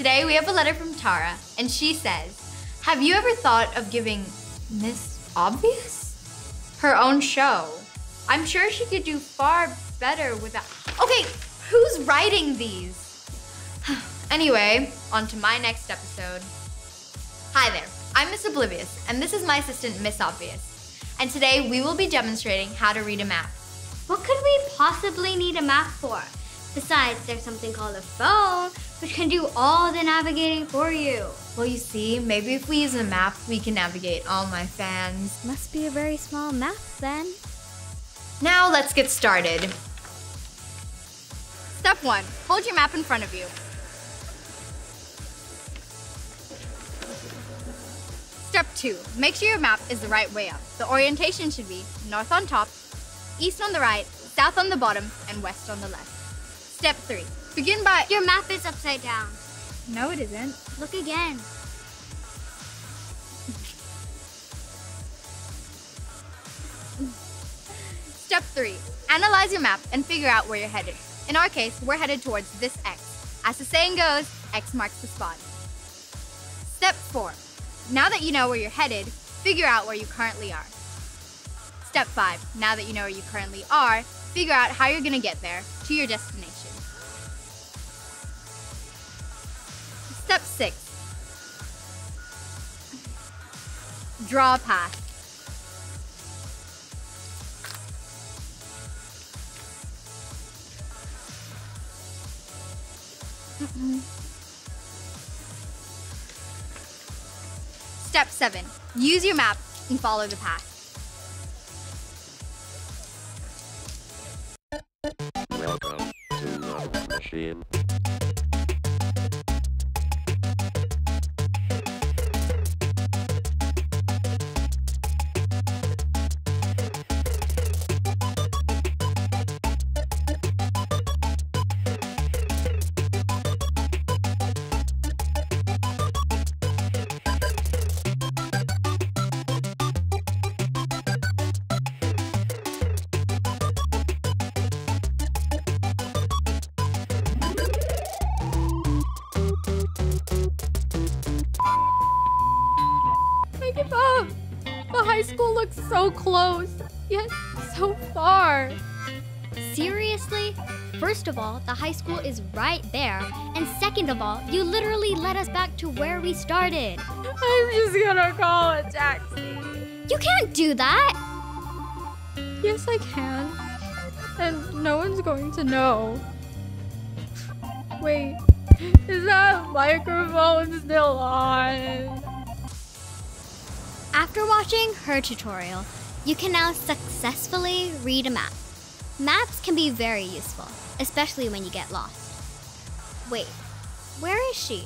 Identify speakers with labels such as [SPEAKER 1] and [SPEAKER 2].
[SPEAKER 1] Today we have a letter from Tara, and she says, have you ever thought of giving Miss Oblivious her own show? I'm sure she could do far better without... Okay, who's writing these? Anyway, on to my next episode. Hi there, I'm Miss Oblivious, and this is my assistant, Miss Obvious. And today we will be demonstrating how to read a map.
[SPEAKER 2] What could we possibly need a map for? Besides, there's something called a phone, which can do all the navigating for you.
[SPEAKER 1] Well, you see, maybe if we use a map, we can navigate all my fans.
[SPEAKER 2] Must be a very small map then.
[SPEAKER 1] Now let's get started. Step 1, hold your map in front of you. Step 2, make sure your map is the right way up. The orientation should be north on top, east on the right, south on the bottom, and west on the left. Step 3, begin by...
[SPEAKER 2] Your map is upside down.
[SPEAKER 1] No, it isn't.
[SPEAKER 2] Look again.
[SPEAKER 1] Step 3, analyze your map and figure out where you're headed. In our case, we're headed towards this X. As the saying goes, X marks the spot. Step 4, now that you know where you're headed, figure out where you currently are. Step 5, now that you know where you currently are, figure out how you're going to get there to your destination. Step 6, draw a path. Step 7, use your map and follow the path.
[SPEAKER 3] Welcome to Love Machine.
[SPEAKER 1] I give up. The high school looks so close, yet so far.
[SPEAKER 2] Seriously? First of all, the high school is right there. And second of all, you literally led us back to where we started.
[SPEAKER 1] I'm just gonna call a taxi.
[SPEAKER 2] You can't do that!
[SPEAKER 1] Yes, I can. And no one's going to know. Wait, is that microphone still on?
[SPEAKER 2] After watching her tutorial, you can now successfully read a map. Maps can be very useful, especially when you get lost. Wait, where is she?